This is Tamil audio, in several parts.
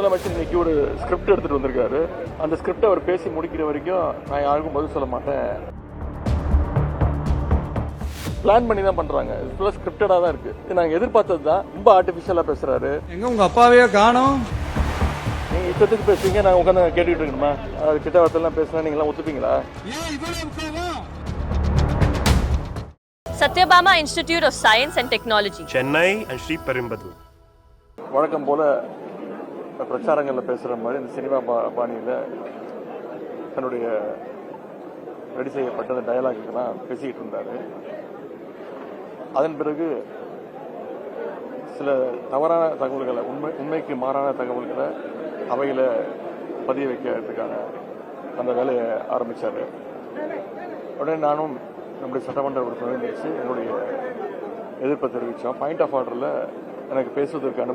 முதலமைச்சர் இன்னைக்கு ஒரு ஸ்கிரிப்ட் எடுத்துட்டு வந்திருக்காரு. அந்த ஸ்கிரிப்டை அவர் பேசி முடிக்கிற வரைக்கும் நான் யாருக்கும் பதில் சொல்ல மாட்டேன். பிளான் பண்ணி தான் பண்றாங்க. ஃபுல்லா ஸ்கிரிப்டடா தான் இருக்கு. நாங்க எதிர்பார்த்தது தான். ரொம்ப ஆர்டிபிஷியலா பேசுறாரு. எங்க உங்க அப்பாவே காணோம். நீங்க இஷ்டத்துக்கு பேசுவீங்க, நான் உட்காந்து கேட்டுக்கிட்டு இருக்கணுமா? அது கிட்ட வார்த்தைலாம் பேசினா நீங்க எல்லாம் ஒத்துப்பீங்களா? Satyabama Institute of Science and Technology, Chennai and Sri Perumbudur. வழக்கம் போல பிரச்சாரங்களில் பேசுகிற மாதிரி இந்த சினிமா பாணியில் தன்னுடைய ரெடி செய்யப்பட்ட டயலாகுக்கெல்லாம் பேசிக்கிட்டு இருந்தார். அதன் பிறகு சில தவறான தகவல்களை உண்மைக்கு மாறான தகவல்களை அவையில் பதிய வைக்கிறதுக்கான அந்த வேலையை ஆரம்பித்தார். உடனே நானும் நம்முடைய சட்டமன்ற உறுப்பினர் வச்சு என்னுடைய எதிர்ப்பை தெரிவித்தோம். பாயிண்ட் ஆஃப் ஆர்டரில் எனக்கு பேசுவதற்கு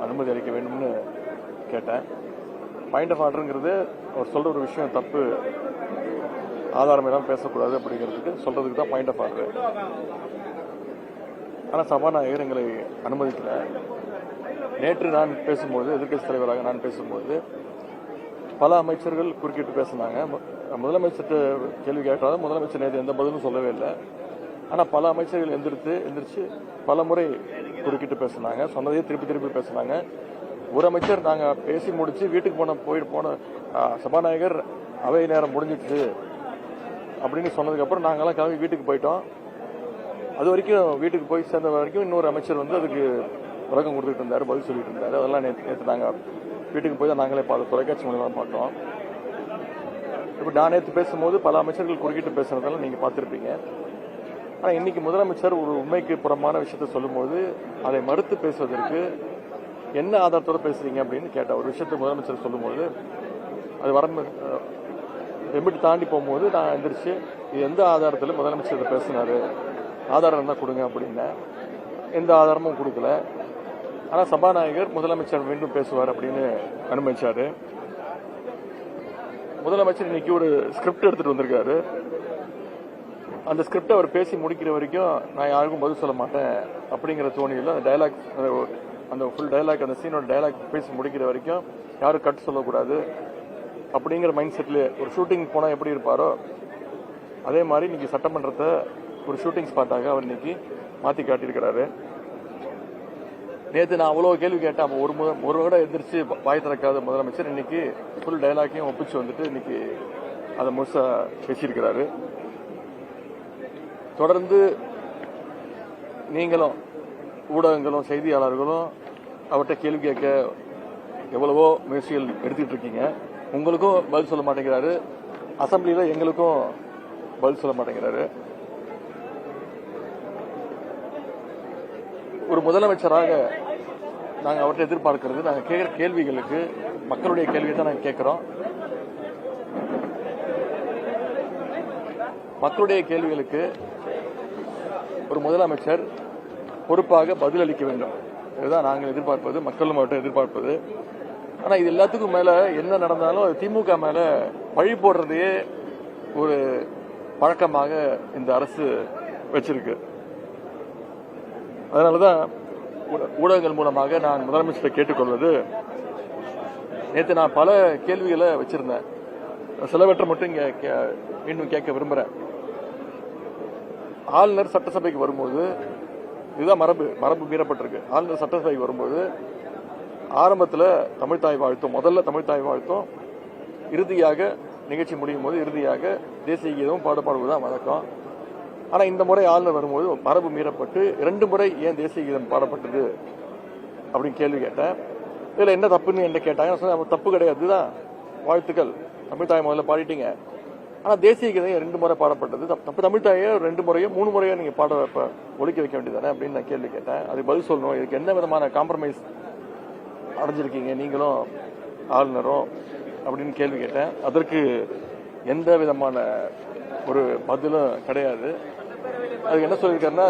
அனுமதி அளிக்க வேண்டும்னு கேட்டேன். பாயிண்ட் ஆஃப் ஆர்டருங்கிறது அவர் சொல்கிற ஒரு விஷயம் தப்பு, ஆதாரம் எல்லாம் பேசக்கூடாது அப்படிங்கிறதுக்கு சொல்கிறதுக்கு தான் பாயிண்ட் ஆஃப் ஆர்டர். ஆனால் சபாநாயகர் எங்களை அனுமதிக்கல. நேற்று நான் பேசும்போது, எதிர்க்கட்சி தலைவராக நான் பேசும்போது பல அமைச்சர்கள் குறுக்கிட்டு பேசினாங்க. முதலமைச்சர்கிட்ட கேள்வி கேட்டாலும் முதலமைச்சர் நேற்று எந்த பதிலும் சொல்லவே இல்லை. ஆனால் பல அமைச்சர்கள் எந்திரிச்சு பல முறை குறுக்கிட்டு பேசினாங்க. சொன்னதையே திருப்பி பேசினாங்க. ஒரு அமைச்சர் நாங்கள் பேசி முடிச்சு வீட்டுக்கு போன சபாநாயகர் அவை நேரம் முடிஞ்சிடுச்சு அப்படின்னு சொன்னதுக்கப்புறம் நாங்கள்லாம் கிளம்பி வீட்டுக்கு போயிட்டோம். அது வரைக்கும் வீட்டுக்கு போய் சேர்ந்த வரைக்கும் இன்னொரு அமைச்சர் அதுக்கு விளக்கம் கொடுத்துட்டு இருந்தார், பதில் சொல்லிட்டு இருந்தார். அதெல்லாம் நேற்று நாங்கள் வீட்டுக்கு போய் தான் நாங்களே தொலைக்காட்சி மூலமாக பார்த்தோம். இப்போ நான் நேற்று பேசும்போது பல அமைச்சர்கள் குறுக்கிட்டு பேசுறதெல்லாம் நீங்கள் பார்த்துருப்பீங்க. ஆனால் இன்னைக்கு முதலமைச்சர் ஒரு உண்மைக்கு புறமான விஷயத்த சொல்லும்போது அதை மறுத்து பேசுவதற்கு என்ன ஆதாரத்தோடு பேசுறீங்க அப்படின்னு கேட்ட ஒரு விஷயத்தை முதலமைச்சர் சொல்லும்போது அது எம்பிட்டு தாண்டி போகும்போது நான் எந்திரிச்சு இது எந்த ஆதாரத்தில் முதலமைச்சர் பேசினாரு, ஆதாரம் தான் கொடுங்க அப்படின்னேன். எந்த ஆதாரமும் கொடுக்கல. ஆனால் சபாநாயகர் முதலமைச்சர் மீண்டும் பேசுவார் அப்படின்னு அனுமதிச்சாரு. முதலமைச்சர் இன்னைக்கு ஒரு ஸ்கிரிப்ட் எடுத்துட்டு வந்திருக்காரு. அந்த ஸ்கிரிப்டை அவர் பேசி முடிக்கிற வரைக்கும் நான் யாருக்கும் பதில் சொல்ல மாட்டேன் அப்படிங்கிற தோணியில் அந்த டைலாக், அந்த ஃபுல் டைலாக், அந்த சீனோட டைலாக் பேசி முடிக்கிற வரைக்கும் யாரும் கட் சொல்லக்கூடாது அப்படிங்கிற மைண்ட் செட்டில் ஒரு ஷூட்டிங் போனால் எப்படி இருப்பாரோ அதே மாதிரி இன்னைக்கு சட்டமன்றத்தை ஒரு ஷூட்டிங் ஸ்பாட்டாக அவர் இன்னைக்கு மாற்றி காட்டியிருக்கிறாரு. நேற்று நான் அவ்வளோ கேள்வி கேட்டேன். அப்போ ஒரு விட எந்திரிச்சு வாய் திறக்காத முதலமைச்சர் இன்னைக்கு ஃபுல் டைலாக்கையும் ஒப்பிச்சு வந்துட்டு இன்னைக்கு அதை முழுசா பேசியிருக்கிறாரு. தொடர்ந்து நீங்களும் ஊடகங்களும் செய்தியாளர்களும் அவர்கிட்ட கேள்வி கேட்க எவ்வளவோ முயற்சிகள் எடுத்துக்கிட்டு இருக்கீங்க. உங்களுக்கும் பதில் சொல்ல மாட்டேங்கிறாரு, அசம்பிளியில் எங்களுக்கும் பதில் சொல்ல மாட்டேங்கிறாரு. ஒரு முதலமைச்சராக நாங்கள் அவர்கிட்ட எதிர்பார்க்கிறது, நாங்கள் கேட்குற கேள்விகளுக்கு மக்களுடைய கேள்வியை தான் நாங்கள் கேட்குறோம். மக்களுடைய கேள்விகளுக்கு ஒரு முதலமைச்சர் பொறுப்பாக பதிலளிக்க வேண்டும். இதுதான் நாங்கள் எதிர்பார்ப்பது, மக்களும் அவர்கிட்ட எதிர்பார்ப்பது. ஆனால் இது எல்லாத்துக்கும் மேலே என்ன நடந்தாலும் அது திமுக மேலே பழி போடுறதையே ஒரு பழக்கமாக இந்த அரசு வச்சிருக்கு. அதனாலதான் ஊடகங்கள் மூலமாக நான் முதலமைச்சரை கேட்டுக்கொள்வது, நேற்று நான் பல கேள்விகளை வச்சிருந்தேன். சிலவற்றை மட்டும் இங்க மீண்டும் கேட்க விரும்புறேன். ஆளுநர் சட்டசபைக்கு வரும்போது இதுதான் மரபு மீறப்பட்டிருக்கு. ஆளுநர் சட்டசபைக்கு வரும்போது ஆரம்பத்தில் தமிழ்தாய் வாழ்த்தும், முதல்ல தமிழ்தாய் வாழ்த்தும், இறுதியாக நிகழ்ச்சி முடியும் போது இறுதியாக தேசிய கீதமும் பாடுவதுதான் வழக்கம். ஆனா இந்த முறை ஆளுநர் வரும்போது மரபு மீறப்பட்டு 2 முறை ஏன் தேசிய கீதம் பாடப்பட்டது அப்படின்னு கேள்வி கேட்டேன். இதுல என்ன தப்புன்னு என்ன கேட்டாங்க. தப்பு கிடையாது, தான் வாழ்த்துக்கள், தமிழ்தாய் முதல்ல பாடிட்டீங்க. ஆனா தேசிய கீதம் 2 முறை பாடப்பட்டது தப்பு. தமிழ்தாயை 2 முறையோ 3 முறையோ நீங்க ஒழிக்க வைக்க வேண்டியதானே அப்படின்னு நான் கேள்வி கேட்டேன். அதுக்கு பதில் சொல்லணும். இதுக்கு என்ன விதமான காம்ப்ரமைஸ் அடைஞ்சிருக்கீங்க நீங்களும் ஆளுநரும் அப்படின்னு கேள்வி கேட்டேன். அதற்கு எந்த விதமான ஒரு பதிலும் கிடையாது. அதுக்கு என்ன சொல்லியிருக்காருன்னா,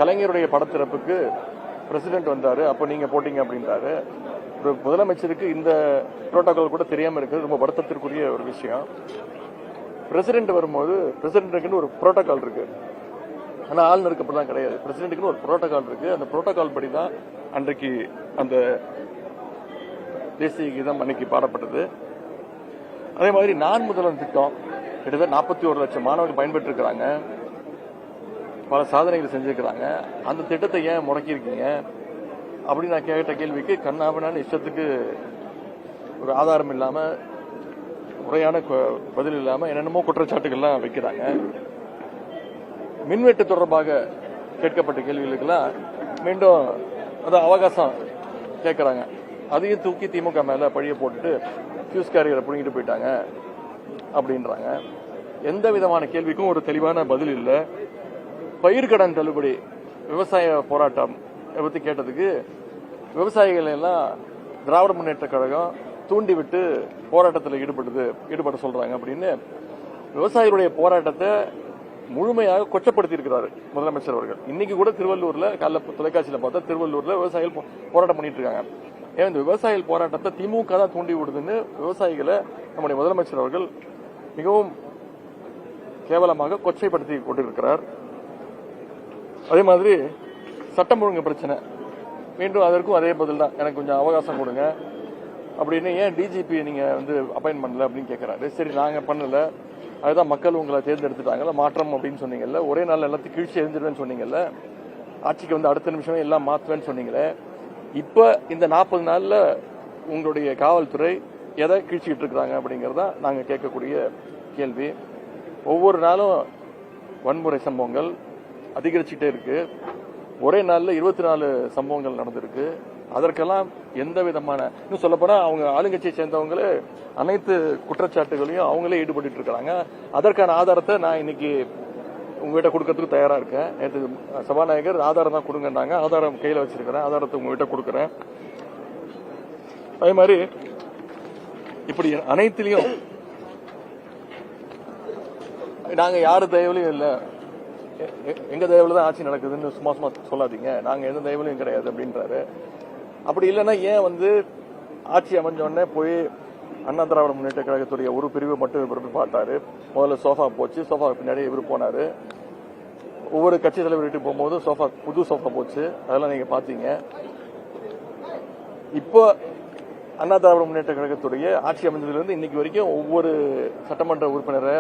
கலைஞருடைய படத்திறப்புக்கு பிரசிடென்ட் வந்தாரு, அப்போ நீங்க போட்டீங்க அப்படின்றாரு. ஒரு முதலமைச்சருக்கு இந்த புரோட்டோகால் கூட தெரியாம இருக்கிறது ரொம்ப வருத்தத்திற்குரிய ஒரு விஷயம். பிரசிடென்ட் வரும்போது பிரசிடென்ட்டுக்குன்னு ஒரு புரோட்டோகால் இருக்கு. ஆனா ஆளுநருக்கு அப்படிதான் கிடையாது. பிரசிடென்ட்டுக்குன்னு ஒரு புரோட்டோகால் இருக்கு. அந்த புரோட்டோகால் படி தான் அன்றைக்கு அந்த தேசிய கீதம் அன்னைக்கு பாடப்பட்டது. அதே மாதிரி நான் முதல்வன் திட்டம் கிட்டத்தட்ட 41 லட்சம் மாணவர்கள் பயன்பெற்று இருக்கிறாங்க, பல சாதனைகள் செஞ்சிருக்கிறாங்க. அந்த திட்டத்தை ஏன் முடக்கியிருக்கீங்க அப்படின்னு நான் கேட்ட கேள்விக்கு கண்ணாபனான இஷ்டத்துக்கு ஒரு ஆதாரம் இல்லாம, முறையான பதில் இல்லாம என்னென்னமோ குற்றச்சாட்டுகள்லாம் வைக்கிறாங்க. மின்வெட்டு தொடர்பாக கேட்கப்பட்ட கேள்விகளுக்கெல்லாம் மீண்டும் அதான் அவகாசம் கேட்கறாங்க. அதையும் தூக்கி திமுக மேல பழிய போட்டுட்டு ஃபியூஸ் கேரியரை புடிங்கிட்டு போயிட்டாங்க அப்படின்றாங்க. எந்த விதமான கேள்விக்கும் ஒரு தெளிவான பதில் இல்லை. பயிர்க்கடன் தள்ளுபடி விவசாய போராட்டம் பத்தி கேட்டதுக்கு விவசாயிகள் எல்லாம் திராவிட முன்னேற்ற கழகம் தூண்டிவிட்டு போராட்டத்தில் ஈடுபட சொல்றாங்க அப்படின்னு விவசாயிகளுடைய போராட்டத்தை முழுமையாக கொச்சப்படுத்தி இருக்கிறாரு முதலமைச்சர் அவர்கள். இன்னைக்கு கூட திருவள்ளூர்ல காலைல தொலைக்காட்சியில பார்த்தா திருவள்ளூர்ல விவசாயிகள் போராட்டம் பண்ணிட்டு இருக்காங்க. ஏன் இந்த விவசாயிகள் போராட்டத்தை திமுக தான் தூண்டி விடுதுன்னு விவசாயிகளை நம்முடைய முதலமைச்சர் அவர்கள் மிகவும் கேவலமாக கொச்சைப்படுத்தி கொண்டிருக்கிறார். அதே மாதிரி சட்டம் ஒழுங்கு பிரச்சனை, மீண்டும் அதற்கும் அதே பதில் தான், எனக்கு கொஞ்சம் அவகாசம் கொடுங்க அப்படின்னு. ஏன் டிஜிபி நீங்க அப்பாயின்ட் பண்ணல அப்படின்னு கேட்கிறாரு. சரி நாங்க பண்ணல, அதுதான் மக்கள் உங்களை தேர்ந்தெடுத்துட்டாங்கல்ல, மாற்றம் அப்படின்னு சொன்னீங்கல்ல, ஒரே நாள் எல்லாத்தையும் கீழ்ச்சி எரிஞ்சிருவேன்னு சொன்னீங்கல்ல, ஆட்சிக்கு அடுத்த நிமிஷமே எல்லாம் மாத்துவேன்னு சொன்னீங்களே, இப்ப இந்த 40 நாள்ல உங்களுடைய காவல்துறை எதை கீழ்ச்சிக்கிட்டு இருக்கிறாங்க அப்படிங்கறதா நாங்க கேட்கக்கூடிய கேள்வி. ஒவ்வொரு நாளும் வன்முறை சம்பவங்கள் அதிகரிச்சுட்டே இருக்கு. ஒரே நாள்ல 24 சம்பவங்கள் நடந்திருக்கு. அதற்கெல்லாம் எந்த விதமான, இன்னும் சொல்லப்போனா அவங்க ஆளுங்கட்சியை சேர்ந்தவங்களே அனைத்து குற்றச்சாட்டுகளையும் அவங்களே ஈடுபட்டு இருக்காங்க. அதற்கான ஆதாரத்தை நான் இன்னைக்கு உங்ககிட்ட கொடுக்கறதுக்கு தயாரா இருக்கேன். நேற்று சபாநாயகர் ஆதாரம் தான் கொடுங்கன்னாங்க, ஆதாரம் கையில வச்சிருக்கிறேன், ஆதாரத்தை உங்ககிட்ட கொடுக்கறேன். அதே மாதிரி இப்படி அனைத்திலையும் நாங்க யாரு தயவுலையும் இல்ல, எங்க தயவுல தான் ஆட்சி நடக்குதுன்னு சும்மா சும்மா சொல்லாதீங்க, நாங்க எந்த தயவுலையும் கிடையாது அப்படின்றாரு. அப்படி இல்லைன்னா ஏன் ஆட்சி அமைஞ்ச உடனே போய் அண்ணா திராவிட முன்னேற்ற கழகத்துடைய ஒரு பிரிவு மட்டும் இவர் பார்த்தாரு. முதல்ல சோஃபா போச்சு, சோஃபா பின்னாடி இவர் போனாரு. ஒவ்வொரு கட்சி தலைவர் வீட்டுக்கு போகும்போது சோஃபா, புது சோஃபா போச்சு, அதெல்லாம் நீங்க பாத்தீங்க. இப்போ அண்ணா திராவிட முன்னேற்ற கழகத்துடைய ஆட்சி அமைந்ததுல இருந்து இன்னைக்கு வரைக்கும் ஒவ்வொரு சட்டமன்ற உறுப்பினரை,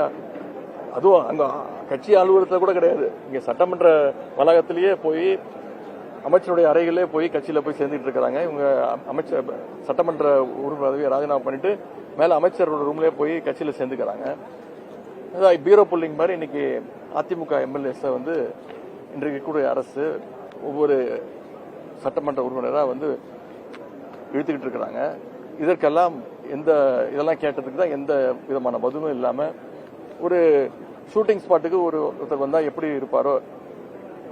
அதுவும் அங்க கட்சி அலுவலகத்துல கூட கிடையாது, இங்க சட்டமன்ற வளாகத்திலேயே போய் அமைச்சருடைய அறைகளே போய் கட்சியில போய் சேர்ந்துட்டு இருக்காங்க. இவங்க அமைச்சர் சட்டமன்ற உறுப்பினர் பதவியை ராஜினாமா பண்ணிட்டு மேல அமைச்சரோட ரூம்லயே போய் கட்சியில சேர்ந்துக்கிறாங்க. பீரோ புல்லிங் மாதிரி இன்னைக்கு அதிமுக எம்எல்ஏஸ் இன்றைக்கு கூட அரசு ஒவ்வொரு சட்டமன்ற உறுப்பினரா இழுத்துக்கிட்டு இருக்கிறாங்க. இதற்கெல்லாம் இதெல்லாம் கேட்டதுக்கு தான் எந்த விதமான பதிலும் இல்லாம, ஒரு ஷூட்டிங் ஸ்பாட்டுக்கு ஒருத்தர் வந்தா எப்படி இருப்பாரோ,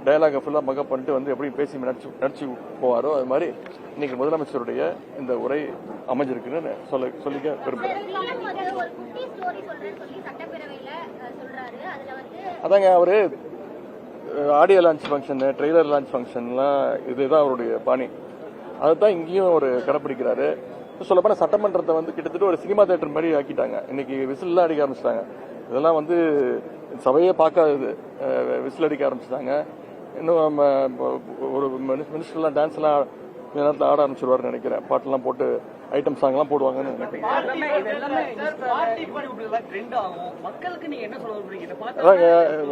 டயலாக ஃபுல்லா மகப் பண்ணிட்டு எப்படி பேசி நடிச்சு போவாரோ, அது மாதிரி இன்னைக்கு முதலமைச்சருடைய இந்த உரை அமைஞ்சிருக்குன்னு சொல்லிக்க விரும்புறேன். அதாங்க அவரு audio launch function, trailer launch ஃபங்க்ஷன்லாம் இதுதான் அவருடைய பாணி. அதுதான் இங்கேயும் ஒரு கடைப்பிடிக்கிறாரு. சொல்லப்போனா சட்டமன்றத்தை கிட்டத்தட்ட ஒரு சினிமா தியேட்டர் மாதிரி ஆக்கிட்டாங்க. இன்னைக்கு விசில்லாம் அடிக்க ஆரம்பிச்சிட்டாங்க. இதெல்லாம் சபையே பார்க்காதது, விசில் அடிக்க ஆரம்பிச்சிட்டாங்க. இன்னும் ஒரு மினிஸ்டர்லாம் டான்ஸ் எல்லாம் நேரத்தில் ஆட ஆரம்பிச்சிருவாருன்னு நினைக்கிறேன். பாட்டெல்லாம் போட்டு ஐட்டம் சாங் எல்லாம் போடுவாங்கன்னு நினைக்கிறேன்.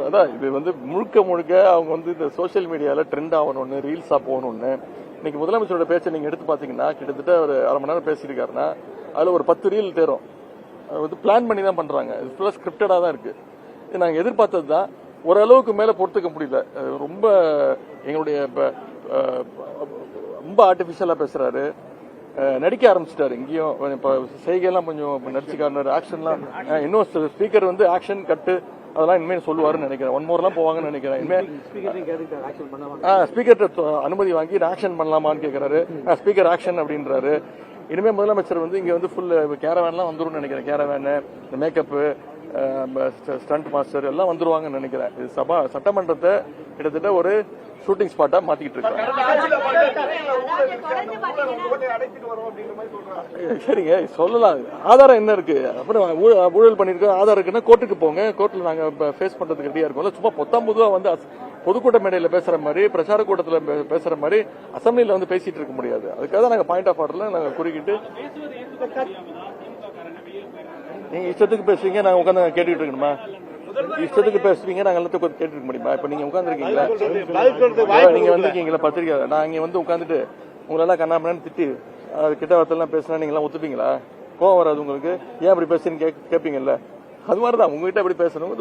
அதான் இது முழுக்க அவங்க இந்த சோசியல் மீடியால ட்ரெண்ட் ஆகணும்னு, ரீல்ஸா போகணும்னு. இன்னைக்கு முதலமைச்சரோட பேச்சை நீங்க எடுத்து பாத்தீங்கன்னா கிட்டத்தட்ட ஒரு அரை மணி நேரம் பேசியிருக்காருன்னா அதுல ஒரு 10 ரீல் தேரும். பிளான் பண்ணி தான் பண்றாங்க. இது ஃபுல்லா ஸ்கிரிப்டடா தான் இருக்கு. இது நாங்க எதிர்பார்த்தது தான். ஓரளவுக்கு மேல பொறுத்துக்க முடியல. ரொம்ப எங்களுடைய ரொம்ப ஆர்டிபிஷியலா பேசுறாரு, நடிக்க ஆரம்பிச்சிட்டாரு. இங்கேயும் செய்கையெல்லாம் கொஞ்சம் நடிச்சுக்காரு, ஆக்ஷன்லாம். இன்னும் ஸ்பீக்கர் ஆக்ஷன் கட்டு அதெல்லாம் இனிமேல் சொல்லுவாருன்னு நினைக்கிறேன். 1 மோர்லாம் போவாங்கன்னு நினைக்கிறேன். இனிமேல் ஸ்பீக்கர் அனுமதி வாங்கி ஆக்ஷன் பண்ணலாமான்னு கேட்கிறாரு. ஸ்பீக்கர் ஆக்ஷன் அப்படின்றாரு. இனிமே முதலமைச்சர் இங்க ஃபுல் கேரவேன்லாம் வந்துடும் நினைக்கிறேன். கேரவேன், மேக்கப்பு, ஸ்டண்ட் மாஸ்டர் எல்லாம் வந்துருவாங்கன்னு நினைக்கிறேன். இது சட்டமன்றத்தை கிட்டத்தட்ட ஒரு ஷூட்டிங் ஸ்பாட்டா மாத்திக்கிட்டு இருக்காங்க. சரிங்க, சொல்லலாம். ஆதாரம் என்ன இருக்கு? அப்புறம் ஊழல் பண்ணிருக்கோம், ஆதாரம் இருக்குன்னா கோர்ட்டுக்கு போங்க, கோர்ட்ல நாங்க ஃபேஸ் பண்றதுக்கு ரெடியா இருக்கோம். சும்மா பொதுவா வந்து பொதுக்கூட்ட மேடையில பேசுற மாதிரி, பிரச்சார கூட்டத்துல பேசுற மாதிரி அசம்பிளில வந்து பேசிட்டு இருக்க முடியாது. அதுக்காக தான் நாங்க பாயிண்ட் ஆஃப் ஆர்டர்ல நாங்க குறுக்கிட்டு, நீங்க இஷ்டத்துக்கு பேசுவீங்க, நாங்க உட்காந்து கேட்டுட்டு இருக்கணுமா? இஷ்டத்துக்கு பேசுவீங்க, நாங்க எல்லாத்தையும் கேட்டுட்டு இருக்க முடியுமா? இப்ப நீங்க உட்காந்துருக்கீங்களா, நீங்க வந்திருக்கீங்களா பத்திரிக்கை, நான் இங்க வந்து உட்காந்துட்டு உங்களெல்லாம் கண்ணாமண்ணு திட்டி அது கிட்ட வார்த்தைலாம் பேசினா நீங்க எல்லாம் ஒத்துப்பீங்களா? கோவம் வராது உங்களுக்கு? ஏன் அப்படி பேசுன்னு கேட்பீங்கல்ல? அது மாதிரிதான் உங்ககிட்ட எப்படி பேசணும்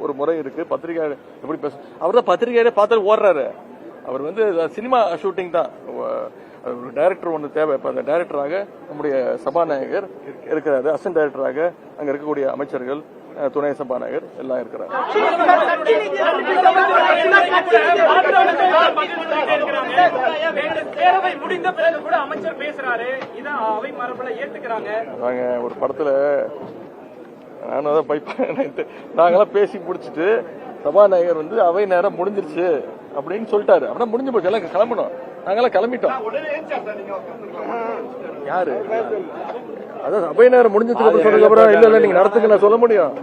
ஒரு முறை இருக்கு. பத்திரிகை எப்படி பேசணும்? அவர் தான் பத்திரிகையில பார்த்தாலும் ஓடுறாரு. அவர் வந்து சினிமா ஷூட்டிங் தான். ஒரு டைரக்டர் ஒன்று தேவை. இப்ப அந்த டைரக்டராக நம்முடைய சபாநாயகர் இருக்கிறாரு, அசிஸ்டன்ட் டைரக்டராக அங்க இருக்கக்கூடிய அமைச்சர்கள், துணை சபாநாயகர் எல்லாம் இருக்கிறாங்க. ஒரு படத்துல நாங்கெல்லாம் பேசி முடிச்சுட்டு சபாநாயகர் வந்து அவை நேரம் முடிஞ்சிருச்சு அப்படின்னு சொல்லிட்டாரு. அப்படின்னா முடிஞ்சு போச்சு, எல்லாம் கிளம்பணும். நாங்கெல்லாம் கிளம்பிட்டோம். யாரு? அதான் அவை நேரம் முடிஞ்சதுக்கு சொன்னதுக்கு அப்புறம் இல்ல நீங்க நடத்துக்கு நான் சொல்ல முடியும்.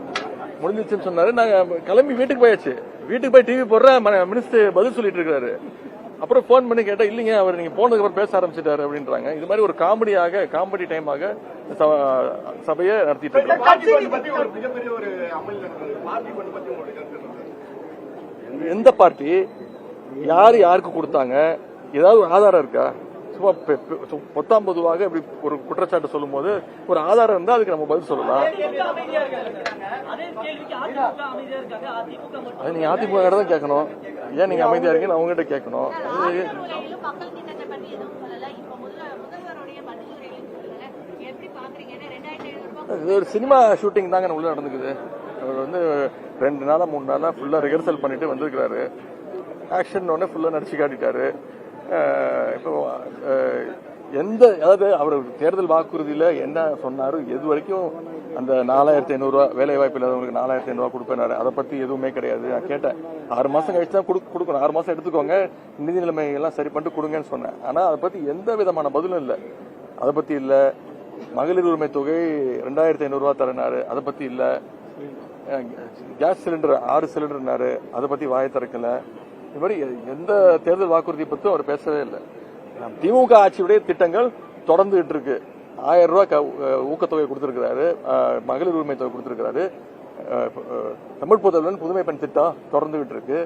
முடிஞ்சிச்சுன்னு சொன்னாரு. நாங்க கிளம்பி வீட்டுக்கு போயாச்சு. வீட்டுக்கு போய் டிவி போடுற மினிஸ்டர் பதில் சொல்லிட்டு இருக்காரு. அப்புறம் போன் பண்ணி கேட்டா இல்லைங்க, அவர் நீங்க போனதுக்கு அப்புறம் பேச ஆரம்பிச்சிட்டாரு அப்படின்றாங்க. இது மாதிரி ஒரு காமெடி டைமாக சபையை நடத்திட்டு இருக்காங்க. எந்த பார்ட்டி யாருக்கு கொடுத்தாங்க? ஏதாவது ஒரு ஆதாரம் இருக்கா? சும்மா பொத்தாம் பொதுவாக இப்படி ஒரு குற்றச்சாட்டு சொல்லும் போது ஒரு ஆதாரம் இருந்தா அதுக்கு நம்ம பதில் சொல்லலாம். அது நீங்க அதிமுக தான் கேட்கணும். ஏன் நீங்க அமைதியா இருக்கீங்கன்னு அவங்ககிட்ட கேட்கணும். இது ஒரு சினிமா ஷூட்டிங் தாங்க உள்ள நடந்துக்குது. அவர் வந்து 2 நாளா 3 நாளா ஃபுல்லா ரிஹர்சல் பண்ணிட்டு வந்திருக்கிறாரு. ஆக்ஷன் ஒன்னு ஃபுல்லா நடிச்சு காட்டிட்டாரு. இப்போ அதாவது அவர் தேர்தல் வாக்குறுதியில என்ன சொன்னாரு, எது வரைக்கும் அந்த 4500 ரூபாய் வேலை வாய்ப்பு இல்லாதவங்களுக்கு 4500 ரூபாய் கொடுப்பேனாரு. அதை பத்தி எதுவுமே கிடையாது. நான் கேட்டேன், 6 மாசம் கழிச்சு தான் கொடுக்கணும், 6 மாசம் எடுத்துக்கோங்க, நிதி நிலைமை எல்லாம் சரி பண்ணிட்டு கொடுங்கன்னு சொன்னேன். ஆனா அதை பத்தி எந்த விதமான பதிலும் இல்ல. அதை பத்தி இல்ல. மகளிர் உரிமை தொகை 2500 ரூபாய் தரனாரு, அதை பத்தி இல்ல. கேஸ் சிலிண்டர் 6 சிலிண்டர்னாரு, அதை பத்தி வாயை திறக்கல. இது மாதிரி எந்த தேர்தல் வாக்குறுதியை பத்தி அவர் பேசவே இல்லை. திமுக ஆட்சியுடைய திட்டங்கள் தொடர்ந்துகிட்டு இருக்கு. 1000 ரூபாய் ஊக்கத்தொகை கொடுத்திருக்கிறாரு, மகளிர் உரிமை தொகை கொடுத்திருக்கிறாரு, தமிழ் புதல்வன் புதுமை பெண் திட்டம் தொடர்ந்துகிட்டு இருக்கு.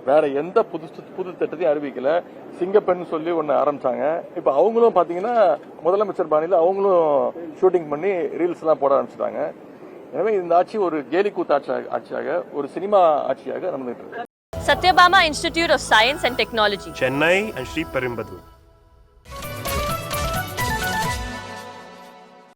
வேற எந்த புது திட்டத்தையும் அறிவிக்கல. சிங்கப்பெண் சொல்லி ஒன்னு ஆரம்பிச்சாங்க. இப்ப அவங்களும் பாத்தீங்கன்னா முதலமைச்சர் பாணியில அவங்களும் ஷூட்டிங் பண்ணி ரீல்ஸ் எல்லாம் போட ஆரம்பிச்சிட்டாங்க. எனவே இந்த ஆட்சி ஒரு கேலி கூத்து ஆட்சியாக, ஒரு சினிமா ஆட்சியாக நடந்துட்டு இருக்கு. Satyabama Institute of Science and Technology, Chennai and Sri Perumbudur.